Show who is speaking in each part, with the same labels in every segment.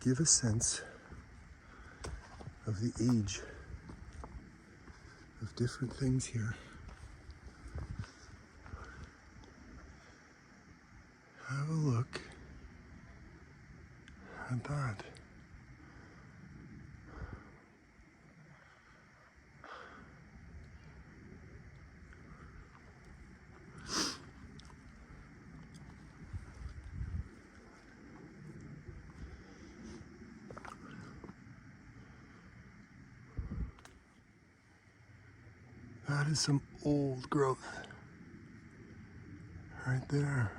Speaker 1: give a sense of the age of different things here. Have a look at that. That is some old growth right there.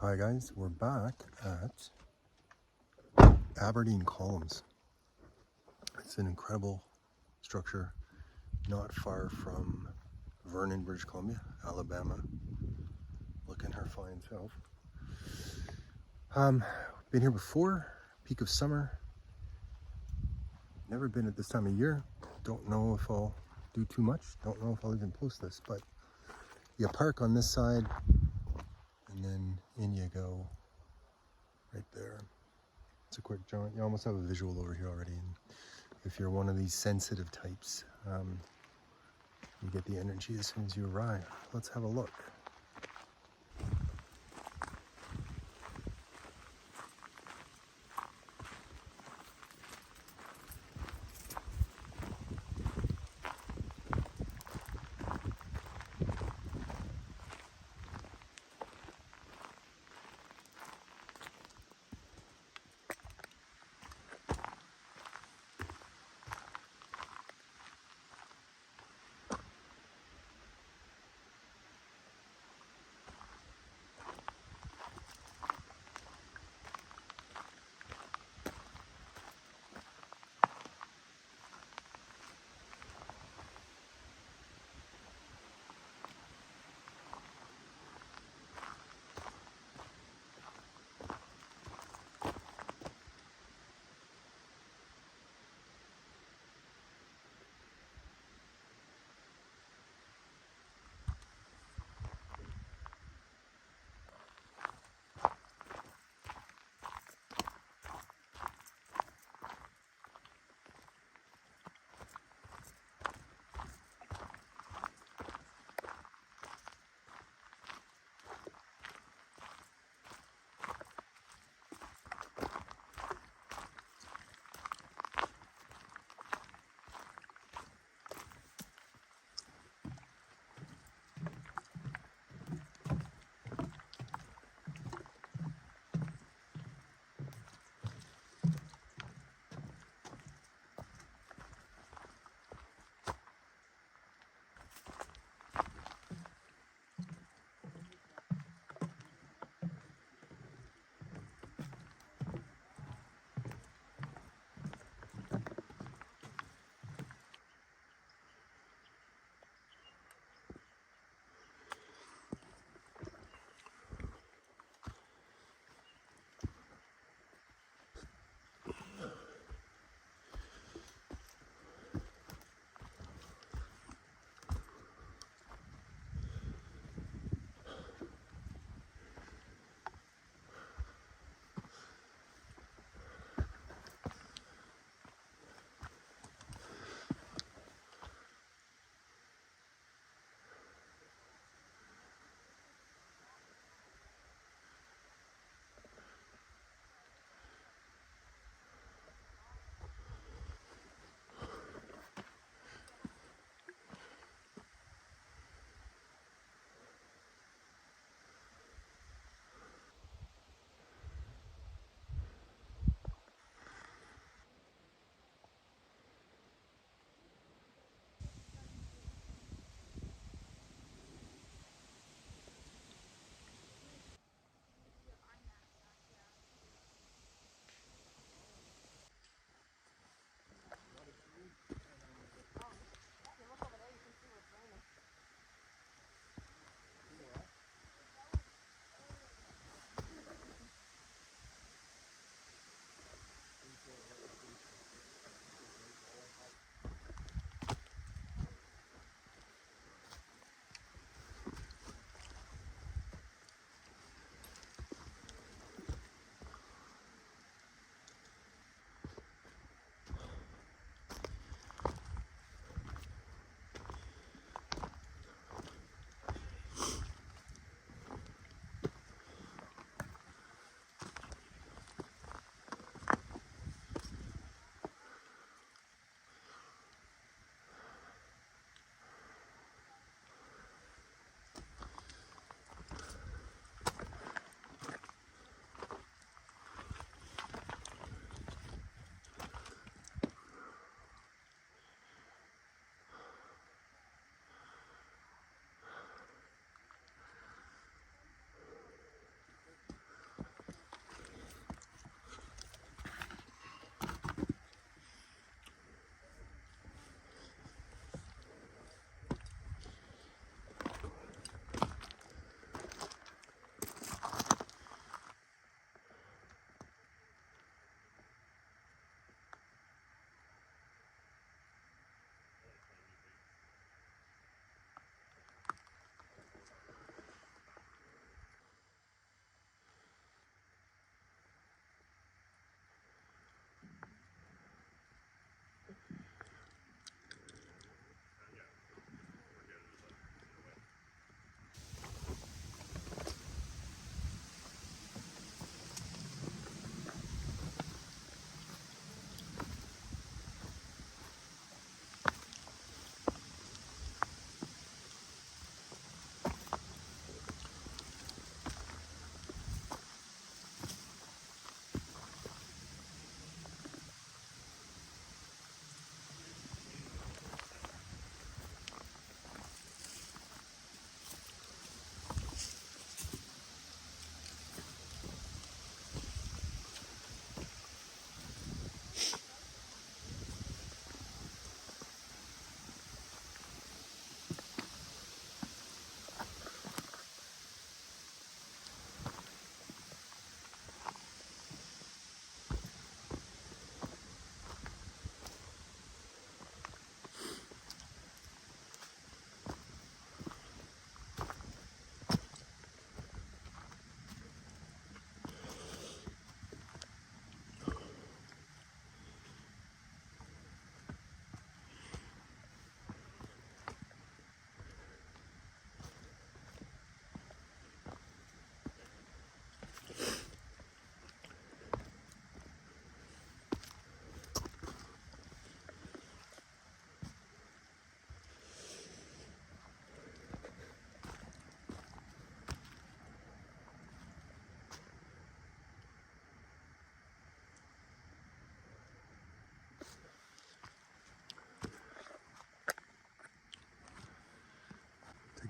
Speaker 1: Hi guys, we're back at Aberdeen Columns. It's an incredible structure not far from Vernon, British Columbia, Alabama. Looking her fine self. Been here before, peak of summer. Never been at this time of year. Don't know if I'll do too much. Don't know if I'll even post this, but you park on this side and then in you go right there. It's a quick jaunt. You almost have a visual over here already. And if you're one of these sensitive types, you get the energy as soon as you arrive. Let's have a look.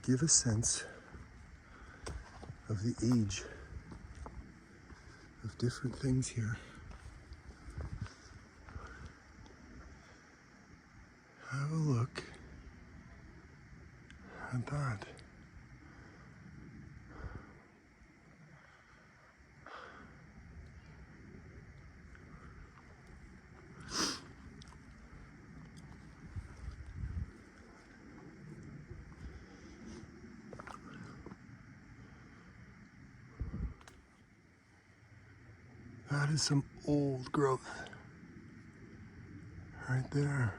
Speaker 1: give a sense of the age of different things here. Have a look at that. That is some old growth right there.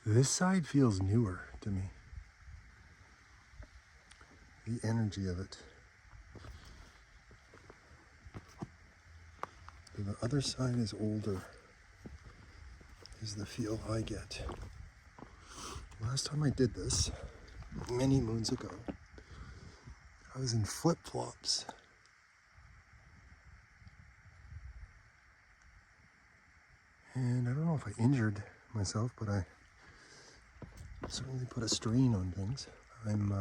Speaker 1: This side feels newer to me. The energy of it. The other side is older, is the feel I get. Last time I did this, many moons ago, I was in flip-flops. And I don't know if I injured myself, but I certainly put a strain on things. I'm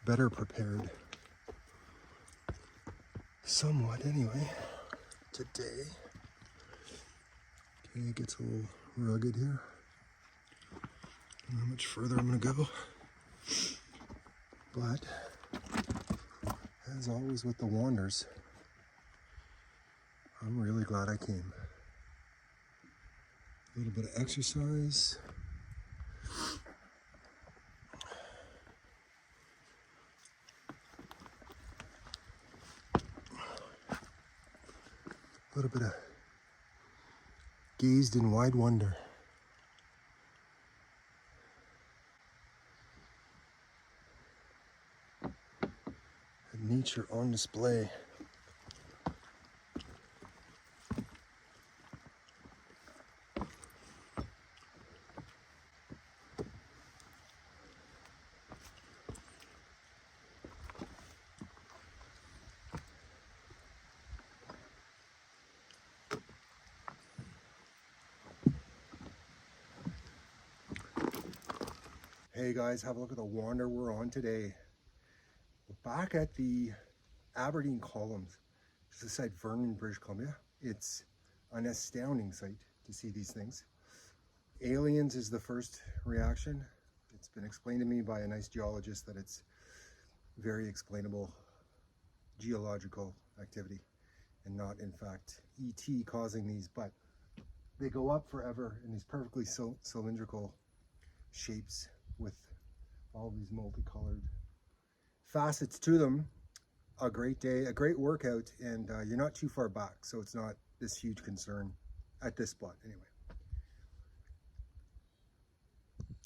Speaker 1: better prepared, somewhat anyway, today. Okay, it gets a little rugged here. I don't know how much further I'm gonna go. But, as always with the wanders, I'm really glad I came. A little bit of exercise. A little bit of gazed in wide wonder. At nature on display. Hey guys, have a look at the wander we're on today. We're back at the Aberdeen columns, just beside Vernon, British Columbia. It's an astounding sight to see these things. Aliens is the first reaction. It's been explained to me by a nice geologist that it's very explainable geological activity and not in fact ET causing these, but they go up forever in these perfectly cylindrical shapes with all these multicolored facets to them. A great day, a great workout, and you're not too far back, so it's not this huge concern at this spot anyway.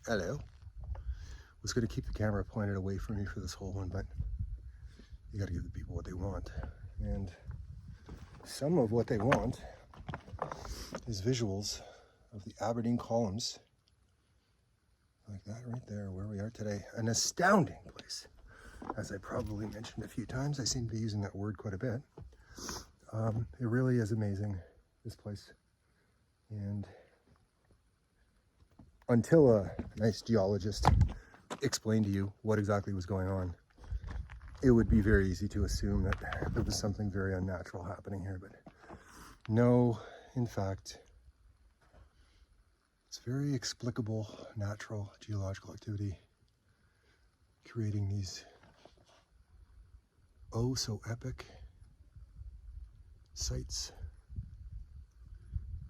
Speaker 1: Hello. Was going to keep the camera pointed away from me for this whole one, but you got to give the people what they want, and some of what they want is visuals of the Aberdeen columns. Like that right there, where we are today. An astounding place. As I probably mentioned a few times, I seem to be using that word quite a bit. It really is amazing, this place. And until a nice geologist explained to you what exactly was going on, it would be very easy to assume that there was something very unnatural happening here. But no, in fact, it's very explicable, natural geological activity creating these oh so epic sites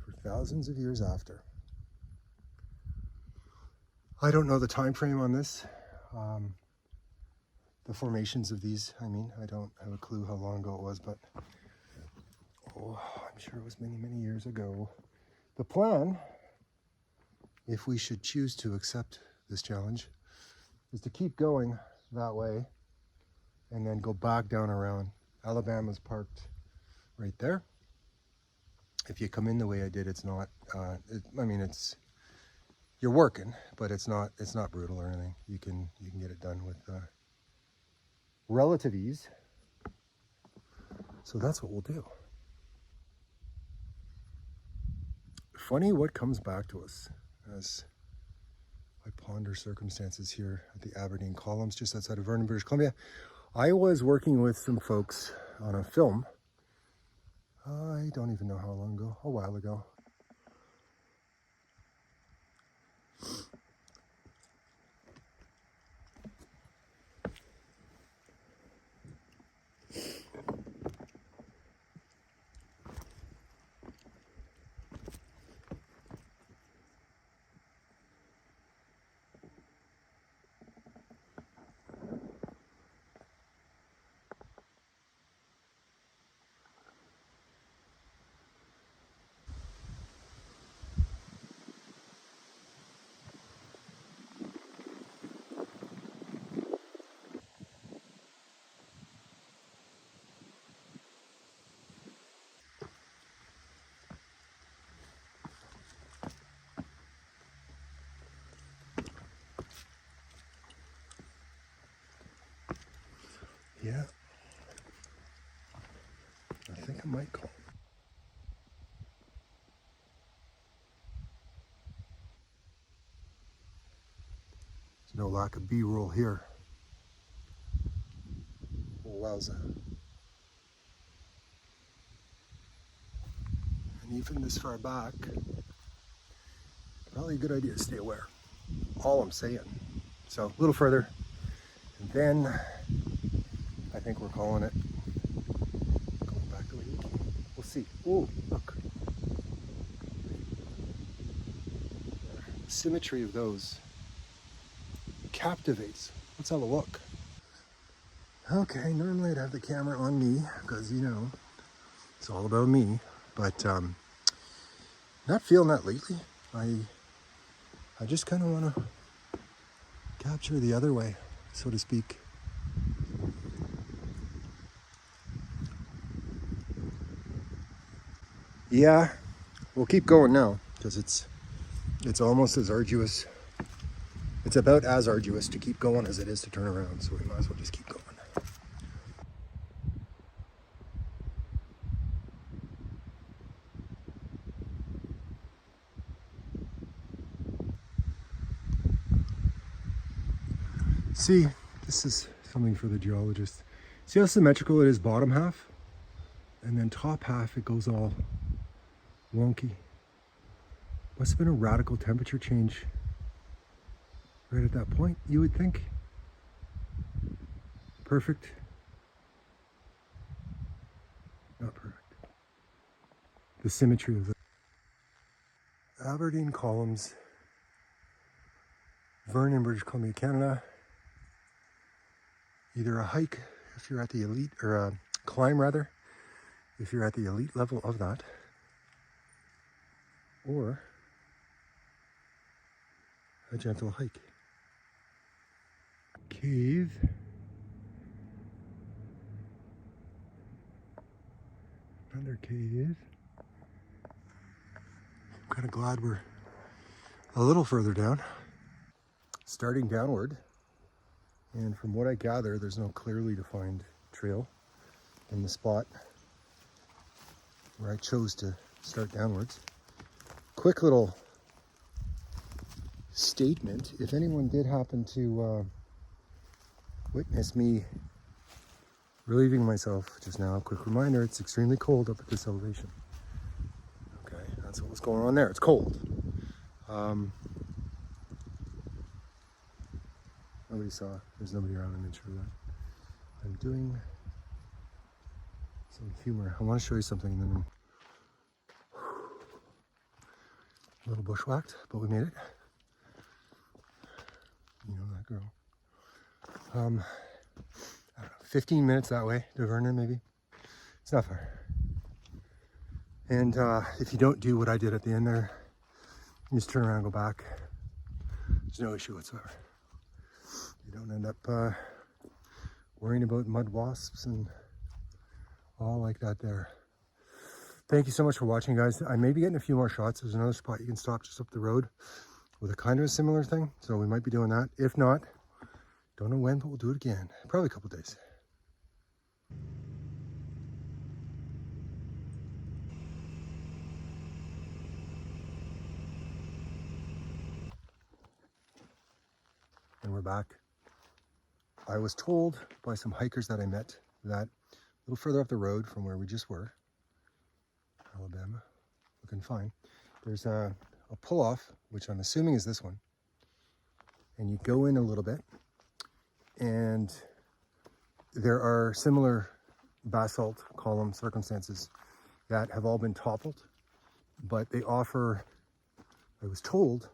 Speaker 1: for thousands of years after. I don't know the time frame on this. The formations of these, I mean, I don't have a clue how long ago it was, but I'm sure it was many, many years ago. The plan, if we should choose to accept this challenge, is to keep going that way and then go back down around. Alabama's parked right there. If you come in the way I did, it's not, you're working, but it's not brutal or anything. You can get it done with relative ease. So that's what we'll do. Funny what comes back to us as I ponder circumstances here at the Aberdeen columns just outside of Vernon, British Columbia. I was working with some folks on a film. I don't even know how long ago, a while ago. Yeah, I think I might call. There's no lack of B-roll here. Oh, wowza. And even this far back, probably a good idea to stay aware. All I'm saying. So a little further, and then I think we're calling it. Going back the way we came. We'll see. Oh, look. The symmetry of those captivates. Let's have a look. Okay, normally I'd have the camera on me because, you know, it's all about me. But not feeling that lately. I just kind of want to capture the other way, so to speak. Yeah, we'll keep going now because it's almost as arduous. It's about as arduous to keep going as it is to turn around, so we might as well just keep going. See, this is something for the geologist. See how symmetrical it is bottom half? And then top half, it goes all wonky. Must have been a radical temperature change right at that point, you would think. Perfect. Not perfect. The symmetry of the Aberdeen columns, Vernon, British Columbia, Canada. Either a hike if you're at the elite, or a climb rather, if you're at the elite level of that, or a gentle hike. Cave. Another cave. I'm kind of glad we're a little further down. Starting downward, and from what I gather, there's no clearly defined trail in the spot where I chose to start downwards. Quick little statement, if anyone did happen to witness me relieving myself just now, a quick reminder, it's extremely cold up at this elevation. Okay, that's what was going on there. It's cold. Nobody saw. There's nobody around, I'm sure that. I'm doing some humor. I want to show you something, and then a little bushwhacked, but we made it. You know that girl. I don't know, 15 minutes that way to Vernon, maybe. It's not far. And if you don't do what I did at the end there, you just turn around and go back. There's no issue whatsoever. You don't end up worrying about mud wasps and all like that there. Thank you so much for watching, guys. I may be getting a few more shots. There's another spot you can stop just up the road with a kind of a similar thing. So we might be doing that. If not, don't know when, but we'll do it again. Probably a couple days. And we're back. I was told by some hikers that I met that a little further up the road from where we just were, Alabama, looking fine, there's a pull-off, which I'm assuming is this one. And you go in a little bit, and there are similar basalt column circumstances that have all been toppled, but they offer, I was told,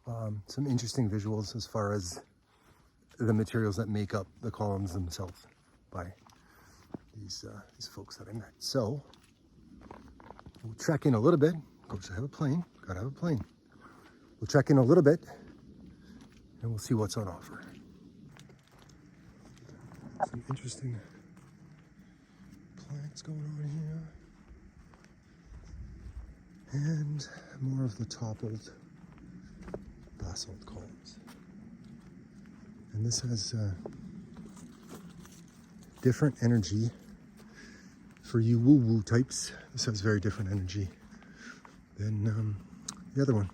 Speaker 1: some interesting visuals as far as the materials that make up the columns themselves by these folks that I met. So we'll check in a little bit. Of course, I have a plane. Gotta have a plane. We'll check in a little bit, and we'll see what's on offer. Some interesting plants going on here, and more of the toppled basalt columns. And this has different energy. For you woo-woo types, this has very different energy than the other one.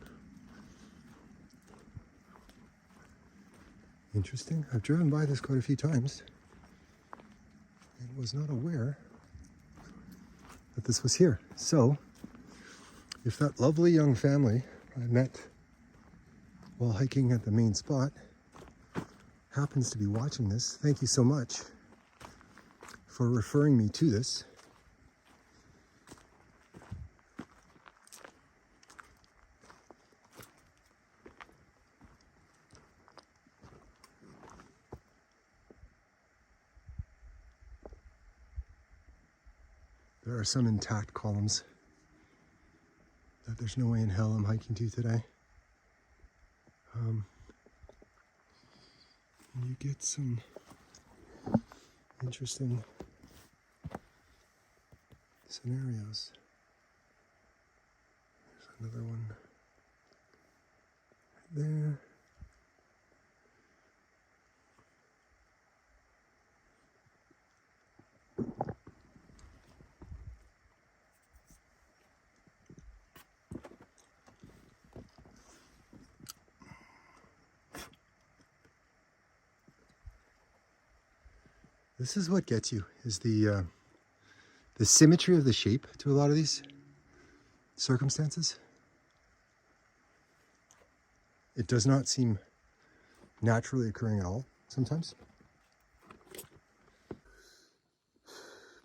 Speaker 1: Interesting. I've driven by this quite a few times and was not aware that this was here. So, if that lovely young family I met while hiking at the main spot happens to be watching this, thank you so much for referring me to this. There are some intact columns that there's no way in hell I'm hiking to today. And you get some interesting scenarios. There's another one right there. This is what gets you, is the symmetry of the shape to a lot of these circumstances. It does not seem naturally occurring at all sometimes.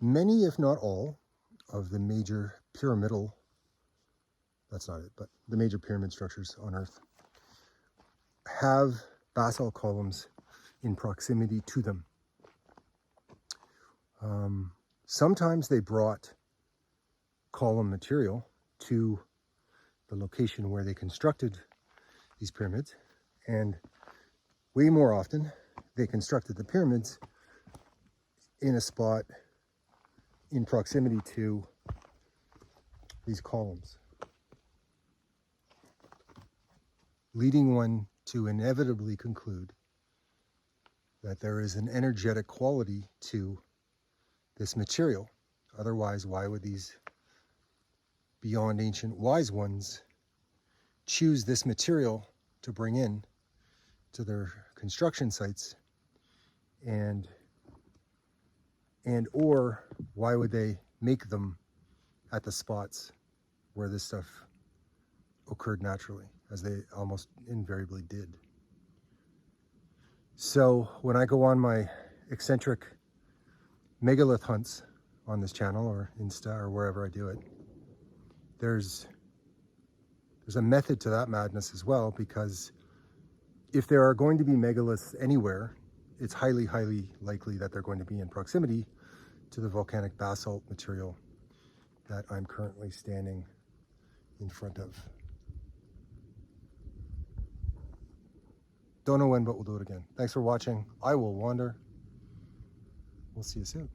Speaker 1: Many, if not all, of the major pyramidal, that's not it, but the major pyramid structures on Earth have basalt columns in proximity to them. Sometimes they brought column material to the location where they constructed these pyramids, and way more often they constructed the pyramids in a spot in proximity to these columns, leading one to inevitably conclude that there is an energetic quality to this material. Otherwise, why would these beyond ancient wise ones choose this material to bring in to their construction sites, and or why would they make them at the spots where this stuff occurred naturally, as they almost invariably did? So when I go on my eccentric megalith hunts on this channel or Insta or wherever I do it. There's a method to that madness as well, because if there are going to be megaliths anywhere, it's highly, highly likely that they're going to be in proximity to the volcanic basalt material that I'm currently standing in front of. Don't know when, but we'll do it again. Thanks for watching. I will wander. We'll see you soon.